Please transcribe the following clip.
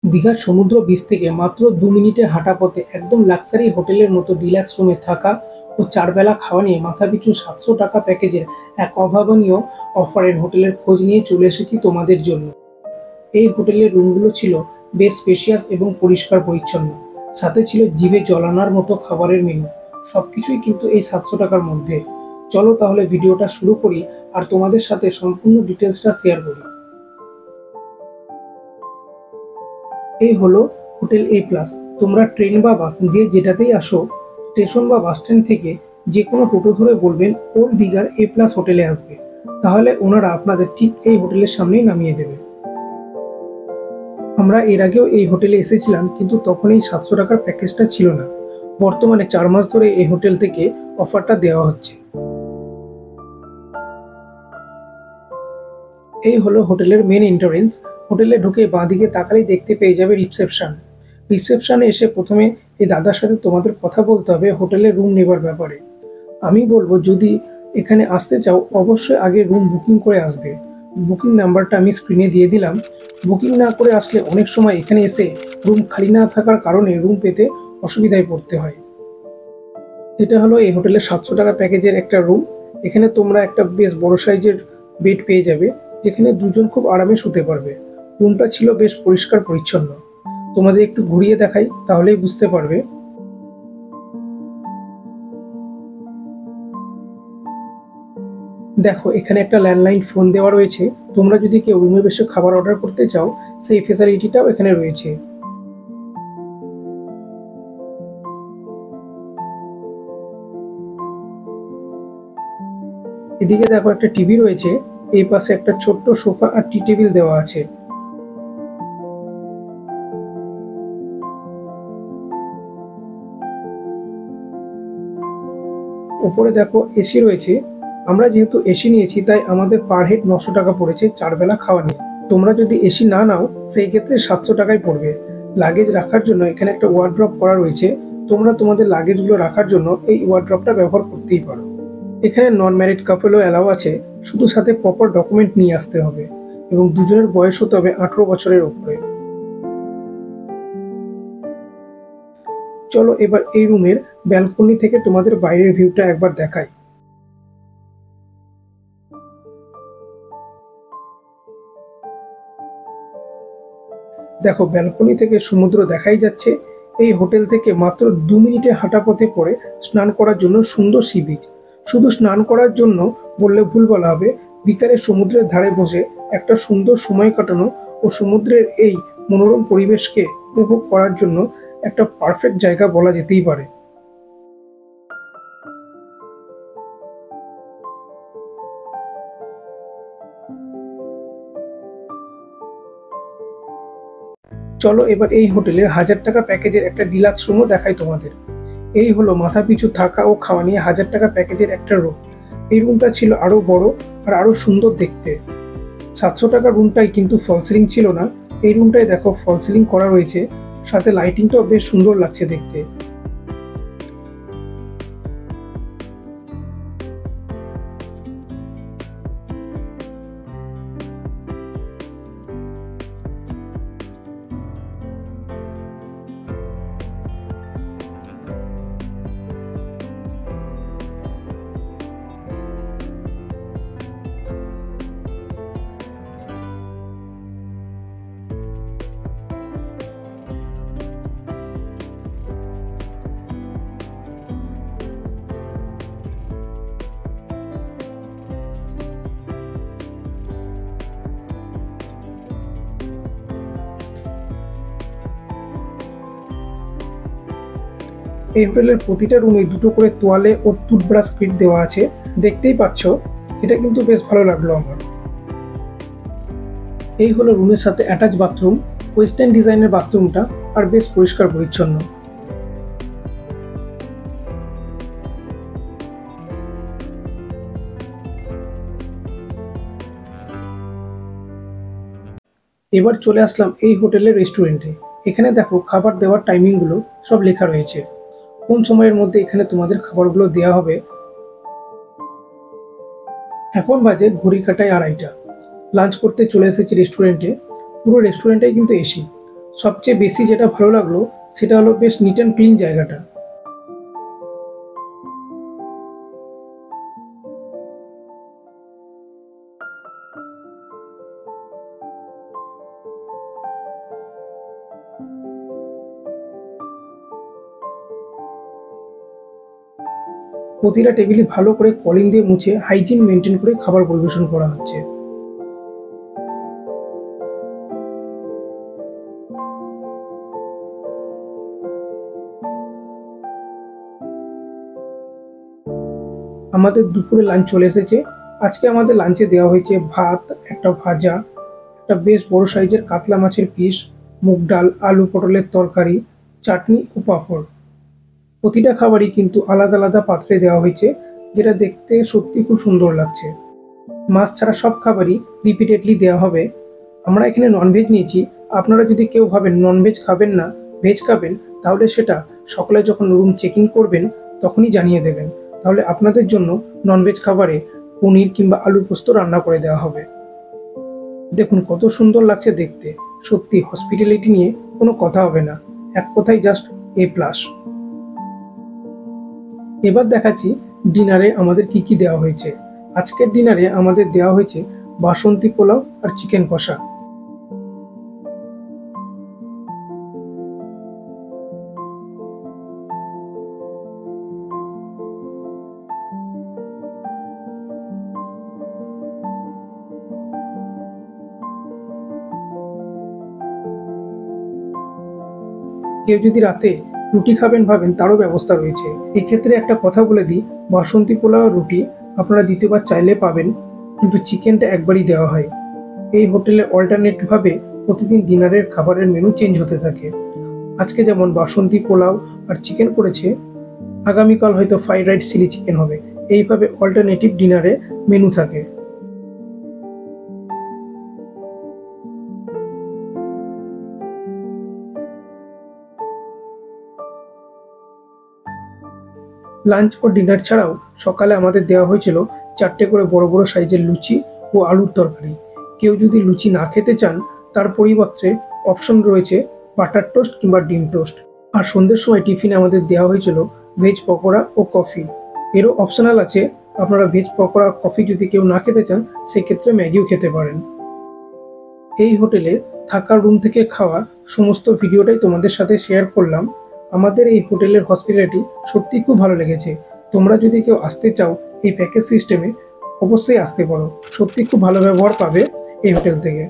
দীঘার সমুদ্র বিচ থেকে মাত্র ২ মিনিটের হাঁটা পথে একদম লাক্সারি হোটেলের মতো ডিলাক্স রুমে থাকা ও ৪ বেলা খাওয়া নিয়ে মাথাপিছু ৭০০ টাকা প্যাকেজের এক অভাবনীয় অফারের হোটেলের খোঁজ নিয়ে চলে এসেছি তোমাদের জন্য। এই হোটেলের রুমগুলো ছিল বেশ স্পেশিয়াস এবং পরিষ্কার পরিচ্ছন্ন, সাথে ছিল জিভে জল আনার মতো খাবারের মেনু। সবকিছুই কিন্তু এই ৭০০ টাকার মধ্যে। চলো তাহলে ভিডিওটা শুরু করি আর তোমাদের সাথে সম্পূর্ণ ডিটেলসটা শেয়ার করি। এই হলো হোটেল এ প্লাস। তোমরা ট্রেন বা বাস যে যেটাতেই আসো, স্টেশন বা বাস স্ট্যান্ড থেকে যে কোনো টোটো ধরে বলবেন ওল্ড দীঘার এ প্লাস হোটেলে আসবে, তাহলে ওনারা আপনাদের ঠিক এই হোটেলের সামনেই নামিয়ে দেবে। আমরা এর আগেও এই হোটেলে এসেছিলাম, কিন্তু তখন এই ৭০০ টাকার প্যাকেজটা ছিল না। বর্তমানে ৪ মাস ধরে এই হোটেল থেকে অফারটা দেওয়া হচ্ছে। এই হলো হোটেলের মেন এন্ট্রান্স। হোটেলে ঢুকে বাঁদিকে তাকালেই দেখতে পেয়ে যাবে রিসেপশন। রিসেপশনে এসে প্রথমে এই দাদার সাথে তোমাদের কথা বলতে হবে হোটেলের রুম নেবার ব্যাপারে। আমি বলবো, যদি এখানে আসতে চাও অবশ্যই আগে রুম বুকিং করে আসবে। বুকিং নাম্বারটা আমি স্ক্রিনে দিয়ে দিলাম। বুকিং না করে আসলে অনেক সময় এখানে এসে রুম খালি না থাকার কারণে রুম পেতে অসুবিধায় পড়তে হয়। এটা হলো এই হোটেলের ৭০০ টাকা প্যাকেজের একটা রুম। এখানে তোমরা একটা বেশ বড় সাইজের বেড পেয়ে যাবে, যেখানে দুজন খুব আরামে শুতে পারবে। রুমটা ছিল বেশ পরিষ্কার পরিচ্ছন্ন। তোমাদের একটু ঘুরিয়ে দেখাই, তাহলেই বুঝতে পারবে। দেখো, এখানে একটা ল্যান্ডলাইন ফোন দেওয়া রয়েছে। তোমরা যদি কেউ রুমে বসে খাবার অর্ডার করতে চাও, সেই ফেসিলিটিটাও এখানে রয়েছে। এদিকে দেখো, একটা টিভি রয়েছে। এই পাশে একটা ছোট্ট সোফা আর টি টেবিল দেওয়া আছে। উপরে দেখো এসি রয়েছে। আমরা যেহেতু এসি নিয়েছি, তাই আমাদের পার হেড ৯০০ টাকা পড়েছে ৪ বেলা খাওয়া নিয়ে। তোমরা যদি এসি না নাও, সেই ক্ষেত্রে ৭০০ টাকাই পড়বে। লাগেজ রাখার জন্য এখানে একটা ওয়ার্ড্রপ করা রয়েছে। তোমরা তোমাদের লাগেজগুলো রাখার জন্য এই ওয়ার্ড্রপটা ব্যবহার করতেই পারো। এখানে নন ম্যারিড কাপলও অ্যালাউ আছে, শুধু সাথে প্রপার ডকুমেন্ট নিয়ে আসতে হবে এবং দুজনের বয়স হতে হবে ১৮ বছরের উপরে। চলো এবার এই রুমের ব্যালকনি থেকে তোমাদের বাইরের ভিউটা একবার দেখাই। দেখো, ব্যালকনি থেকে সমুদ্র দেখাই যাচ্ছে। এই হোটেল থেকে মাত্র ২ মিনিটের হাঁটা পথে পড়ে স্নান করার জন্য সুন্দর সি বিচ। শুধু স্নান করার জন্য বললে ভুল বলা হবে, বিকালে সমুদ্রের ধারে বসে একটা সুন্দর সময় কাটানো ও সমুদ্রের এই মনোরম পরিবেশকে উপভোগ করার জন্য একটা পারফেক্ট জায়গা বলা যেতেই পারে। চলো এবার এই হোটেলের ১০০০ টাকা প্যাকেজের একটা ডিলাক্স রুমও দেখাই তোমাদের। এই হলো মাথাপিছু থাকা ও খাওয়া নিয়ে ১০০০ টাকা প্যাকেজের একটা রুম। এই রুমটা ছিল আরো বড় আর আরো সুন্দর দেখতে। ৭০০ টাকার রুমটাই কিন্তু ফল সিলিং ছিল না। এই রুমটায় দেখো ফল সিলিং করা রয়েছে, সাথে লাইটিংটাও বেশ সুন্দর লাগছে দেখতে। এই হোটেলের প্রতিটা রুমে দুটো করে তোয়ালে ও টুথব্রাশ কিট দেওয়া আছে। দেখতেই পাচ্ছ, এটা কিন্তু বেশ ভালো লাগলো আমার। এই হলো রুমের সাথে অ্যাটাচ বাথরুম। ওয়েস্টার্ন ডিজাইনের বাথরুমটা আর বেশ পরিষ্কার পরিচ্ছন্ন। এবার চলে আসলাম এই হোটেলের রেস্টুরেন্টে। এখানে দেখো, খাবার দেওয়ার টাইমিংগুলো সব লেখা রয়েছে, কোন সময়ের মধ্যে এখানে তোমাদের খাবারগুলো দেওয়া হবে। এখন বাজে ঘড়ি কাটায় ২:৩০। লাঞ্চ করতে চলে এসেছি রেস্টুরেন্টে। পুরো রেস্টুরেন্টটাই কিন্তু এসি। সবচেয়ে বেশি যেটা ভালো লাগলো সেটা হলো বেশ নিট অ্যান্ড ক্লিন জায়গাটা। প্রতিটা টেবিলে ভালো করে কলিং দিয়ে মুছে হাইজিন মেনটেন করে খাবার পরিবেশন করা হচ্ছে। আমাদের দুপুরে লাঞ্চ চলে এসেছে। আজকে আমাদের লাঞ্চে দেওয়া হয়েছে ভাত, একটা ভাজা, একটা বেশ বড় সাইজের কাতলা মাছের পিস, মুগ ডাল, আলু পটলের তরকারি, চাটনি ও পাঁপড়। প্রতিটা খাবারই কিন্তু আলাদা আলাদা পাত্রে দেওয়া হয়েছে, যেটা দেখতে সত্যি খুব সুন্দর লাগছে। মাছ ছাড়া সব খাবারই রিপিটেডলি দেওয়া হবে। আমরা এখানে ননভেজ নিয়েছি। আপনারা যদি কেউ ভাবেন ননভেজ খাবেন না, ভেজ খাবেন, তাহলে সেটা সকালে যখন রুম চেক ইন করবেন তখনই জানিয়ে দেবেন। তাহলে আপনাদের জন্য ননভেজ খাবারে পনির কিংবা আলু পোস্ত রান্না করে দেওয়া হবে। দেখুন কত সুন্দর লাগছে দেখতে। সত্যি হসপিটালিটি নিয়ে কোনো কথা হবে না, এক কথায় জাস্ট A+। এবার দেখাচ্ছি ডিনারে আমাদের কি কি দেওয়া হয়েছে। আজকের ডিনারে আমাদের দেওয়া হয়েছে বাসন্তী পোলাও আর চিকেন কষা। কেউ যদি রাতে রুটি খাবেন ভাবেন, তারও ব্যবস্থা রয়েছে। এক্ষেত্রে একটা কথা বলে দিই, বাসন্তী পোলাও আর রুটি আপনারা দ্বিতীয়বার চাইলে পাবেন, কিন্তু চিকেনটা একবারই দেওয়া হয়। এই হোটেলে অল্টারনেট ভাবে প্রতিদিন ডিনারের খাবারের মেনু চেঞ্জ হতে থাকে। আজকে যেমন বাসন্তী পোলাও আর চিকেন করেছে, আগামীকাল হয়তো ফ্রাইড রাইস চিলি চিকেন হবে। এইভাবে অল্টারনেটিভ ডিনারে মেনু থাকে। লাঞ্চ ও ডিনার ছাড়াও সকালে আমাদের দেওয়া হয়েছিল 4টে করে বড় বড় সাইজের লুচি ও আলুর তরকারি। কেউ যদি লুচি না খেতে চান, তার পরিবর্তে অপশন রয়েছে বাটার টোস্ট কিংবা ডিম টোস্ট। আর সন্ধ্যের সময় টিফিনে আমাদের দেওয়া হয়েছিল ভেজ পকোড়া ও কফি। এরও অপশনাল আছে, আপনারা ভেজ পকোড়া কফি যদি কেউ না খেতে চান, সেক্ষেত্রে ম্যাগিও খেতে পারেন। এই হোটেলে থাকার রুম থেকে খাওয়া সমস্ত ভিডিওটাই তোমাদের সাথে শেয়ার করলাম। আমাদের এই হোটেলের হসপিটালিটি সত্যি খুব ভালো লেগেছে। তোমরা যদি কেউ আসতে চাও এই প্যাকেজ সিস্টেমে, অবশ্যই আসতে পারো। সত্যি খুব ভালো ব্যবহার পাবে এই হোটেল থেকে।